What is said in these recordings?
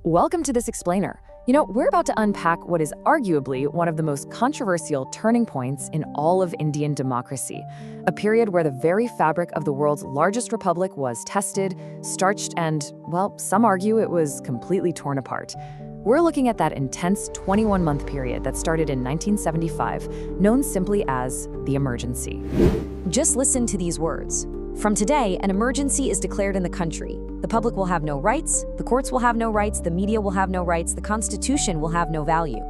Welcome to this explainer. We're about to unpack what is arguably one of the most controversial turning points in all of Indian democracy, a period where the very fabric of the world's largest republic was tested, starched, and, well, some argue it was completely torn apart. We're looking at that intense 21-month period that started in 1975, known simply as the emergency. Just listen to these words. From today, an emergency is declared in the country. The public will have no rights, the courts will have no rights, the media will have no rights, the Constitution will have no value.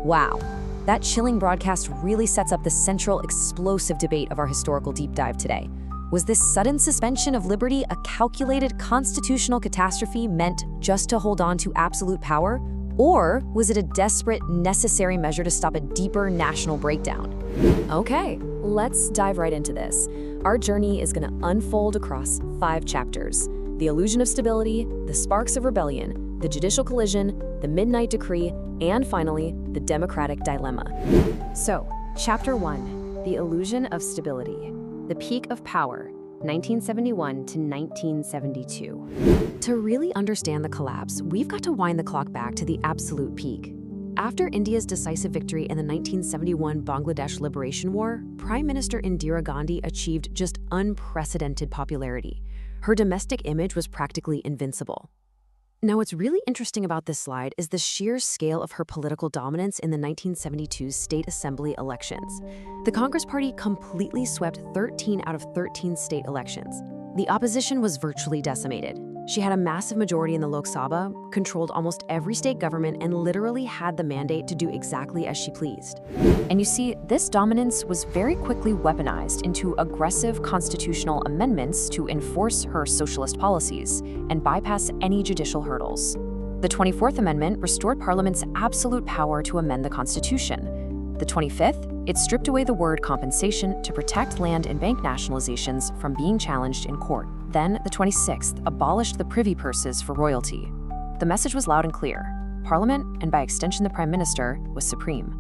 Wow, that chilling broadcast really sets up the central explosive debate of our historical deep dive today. Was this sudden suspension of liberty a calculated constitutional catastrophe meant just to hold on to absolute power? Or was it a desperate, necessary measure to stop a deeper national breakdown? Okay, let's dive right into this. Our journey is going to unfold across 5 chapters: the illusion of stability, the sparks of rebellion, the judicial collision, the midnight decree, and finally, the democratic dilemma. So, Chapter 1, the illusion of stability, the peak of power, 1971 to 1972. To really understand the collapse, we've got to wind the clock back to the absolute peak. After India's decisive victory in the 1971 Bangladesh Liberation War, Prime Minister Indira Gandhi achieved just unprecedented popularity. Her domestic image was practically invincible. Now, what's really interesting about this slide is the sheer scale of her political dominance in the 1972 State Assembly elections. The Congress Party completely swept 13 out of 13 state elections. The opposition was virtually decimated. She had a massive majority in the Lok Sabha, controlled almost every state government, and literally had the mandate to do exactly as she pleased. And you see, this dominance was very quickly weaponized into aggressive constitutional amendments to enforce her socialist policies and bypass any judicial hurdles. The 24th Amendment restored Parliament's absolute power to amend the Constitution. The 25th, it stripped away the word compensation to protect land and bank nationalizations from being challenged in court. Then, the 26th abolished the privy purses for royalty. The message was loud and clear. Parliament, and by extension the Prime Minister, was supreme.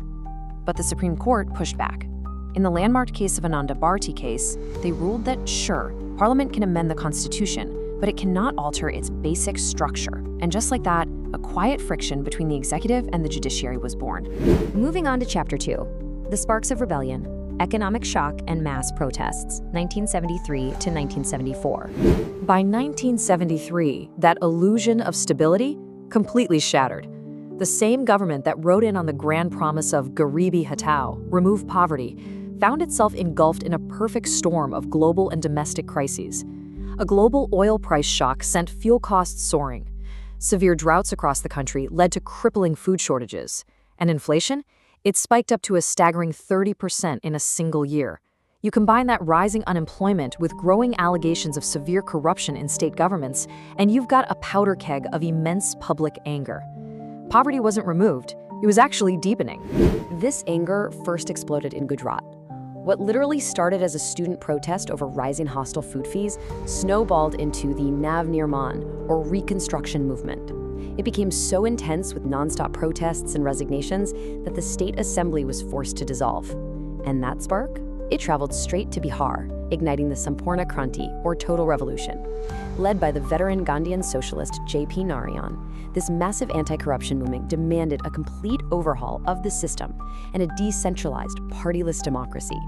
But the Supreme Court pushed back. In the landmark case of Ananda Bharti case, they ruled that, sure, Parliament can amend the Constitution, but it cannot alter its basic structure. And just like that, a quiet friction between the executive and the judiciary was born. Moving on to Chapter 2, the sparks of rebellion, economic shock and mass protests, 1973 to 1974. By 1973, that illusion of stability completely shattered. The same government that rode in on the grand promise of Garibi Hatao, remove poverty, found itself engulfed in a perfect storm of global and domestic crises. A global oil price shock sent fuel costs soaring. Severe droughts across the country led to crippling food shortages. And inflation? It spiked up to a staggering 30% in a single year. You combine that rising unemployment with growing allegations of severe corruption in state governments, and you've got a powder keg of immense public anger. Poverty wasn't removed, it was actually deepening. This anger first exploded in Gujarat. What literally started as a student protest over rising hostel food fees snowballed into the Nav Nirman, or Reconstruction movement. It became so intense with nonstop protests and resignations that the state assembly was forced to dissolve. And that spark? It traveled straight to Bihar, igniting the Sampurna Kranti, or Total Revolution. Led by the veteran Gandhian socialist J.P. Narayan, this massive anti-corruption movement demanded a complete overhaul of the system and a decentralized, partyless democracy.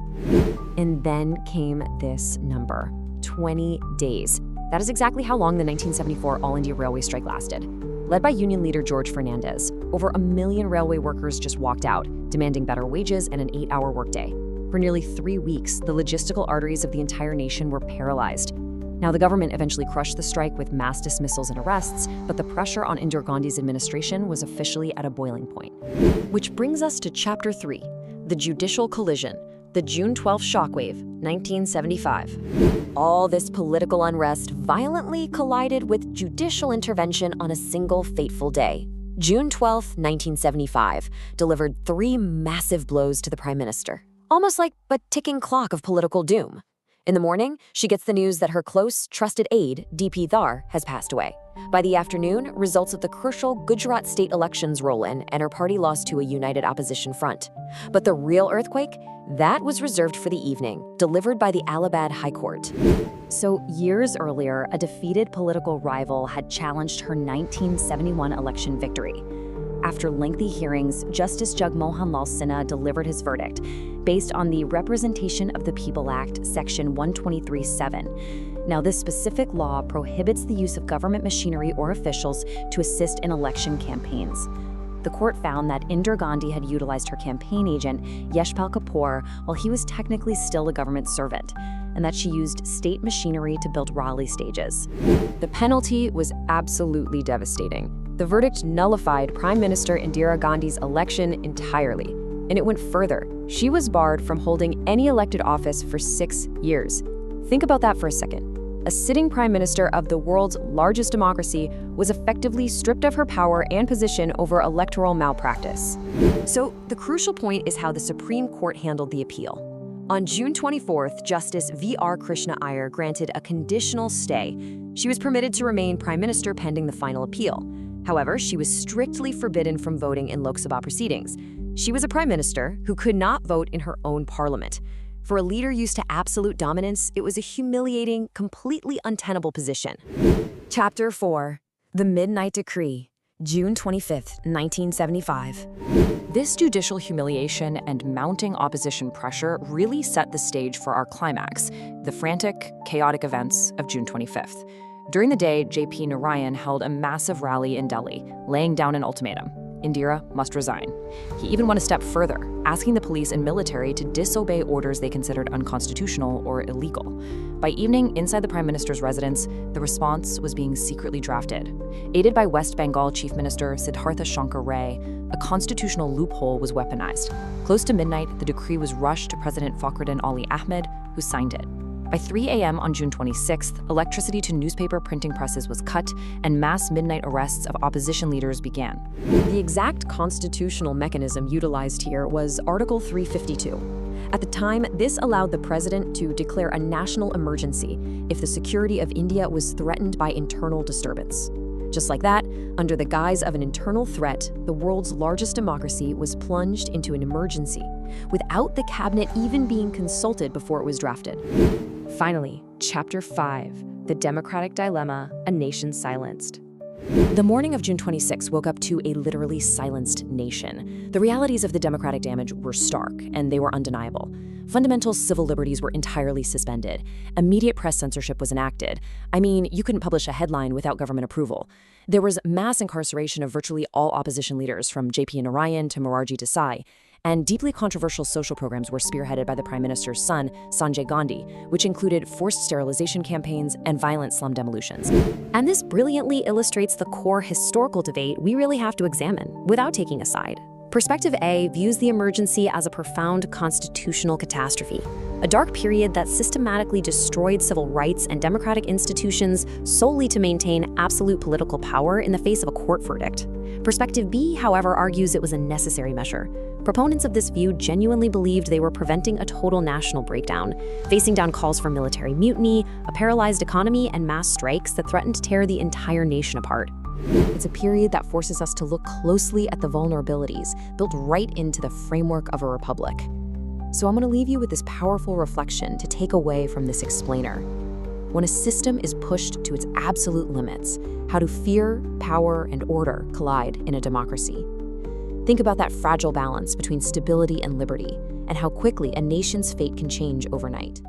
And then came this number: 20 days. That is exactly how long the 1974 All India Railway strike lasted. Led by union leader George Fernandez, over 1 million railway workers just walked out, demanding better wages and an 8-hour workday. For nearly 3 weeks, the logistical arteries of the entire nation were paralyzed. Now, the government eventually crushed the strike with mass dismissals and arrests, but the pressure on Indira Gandhi's administration was officially at a boiling point. Which brings us to Chapter 3, the judicial collision, the June 12th shockwave, 1975. All this political unrest violently collided with judicial intervention on a single fateful day. June 12th, 1975, delivered 3 massive blows to the Prime Minister, almost like a ticking clock of political doom. In the morning, she gets the news that her close, trusted aide, D.P. Dhar, has passed away. By the afternoon, results of the crucial Gujarat state elections roll in, and her party lost to a united opposition front. But the real earthquake? That was reserved for the evening, delivered by the Allahabad High Court. So, years earlier, a defeated political rival had challenged her 1971 election victory. After lengthy hearings, Justice Jagmohan Lal Sinha delivered his verdict based on the Representation of the People Act, Section 123(7). Now, this specific law prohibits the use of government machinery or officials to assist in election campaigns. The court found that Indira Gandhi had utilized her campaign agent, Yashpal Kapoor, while he was technically still a government servant, and that she used state machinery to build rally stages. The penalty was absolutely devastating. The verdict nullified Prime Minister Indira Gandhi's election entirely. And it went further. She was barred from holding any elected office for 6 years. Think about that for a second. A sitting prime minister of the world's largest democracy was effectively stripped of her power and position over electoral malpractice. So, the crucial point is how the Supreme Court handled the appeal. On June 24th, Justice V.R. Krishna Iyer granted a conditional stay. She was permitted to remain prime minister pending the final appeal. However, she was strictly forbidden from voting in Lok Sabha proceedings. She was a prime minister who could not vote in her own parliament. For a leader used to absolute dominance, it was a humiliating, completely untenable position. Chapter 4. The Midnight Decree, June 25, 1975. This judicial humiliation and mounting opposition pressure really set the stage for our climax, the frantic, chaotic events of June 25th. During the day, J.P. Narayan held a massive rally in Delhi, laying down an ultimatum. Indira must resign. He even went a step further, asking the police and military to disobey orders they considered unconstitutional or illegal. By evening, inside the Prime Minister's residence, the response was being secretly drafted. Aided by West Bengal Chief Minister Siddhartha Shankar Ray, a constitutional loophole was weaponized. Close to midnight, the decree was rushed to President Fakhruddin Ali Ahmed, who signed it. By 3 a.m. on June 26th, electricity to newspaper printing presses was cut, and mass midnight arrests of opposition leaders began. The exact constitutional mechanism utilized here was Article 352. At the time, this allowed the president to declare a national emergency if the security of India was threatened by internal disturbance. Just like that, under the guise of an internal threat, the world's largest democracy was plunged into an emergency, without the cabinet even being consulted before it was drafted. Finally, Chapter 5, The Democratic Dilemma, A Nation Silenced. The morning of June 26 woke up to a literally silenced nation. The realities of the democratic damage were stark, and they were undeniable. Fundamental civil liberties were entirely suspended. Immediate press censorship was enacted. I mean, you couldn't publish a headline without government approval. There was mass incarceration of virtually all opposition leaders, from J.P. Narayan to Morarji Desai. And deeply controversial social programs were spearheaded by the Prime Minister's son, Sanjay Gandhi, which included forced sterilization campaigns and violent slum demolitions. And this brilliantly illustrates the core historical debate we really have to examine, without taking a side. Perspective A views the emergency as a profound constitutional catastrophe, a dark period that systematically destroyed civil rights and democratic institutions solely to maintain absolute political power in the face of a court verdict. Perspective B, however, argues it was a necessary measure. Proponents of this view genuinely believed they were preventing a total national breakdown, facing down calls for military mutiny, a paralyzed economy, and mass strikes that threatened to tear the entire nation apart. It's a period that forces us to look closely at the vulnerabilities built right into the framework of a republic. So I'm going to leave you with this powerful reflection to take away from this explainer. When a system is pushed to its absolute limits, how do fear, power, and order collide in a democracy? Think about that fragile balance between stability and liberty, and how quickly a nation's fate can change overnight.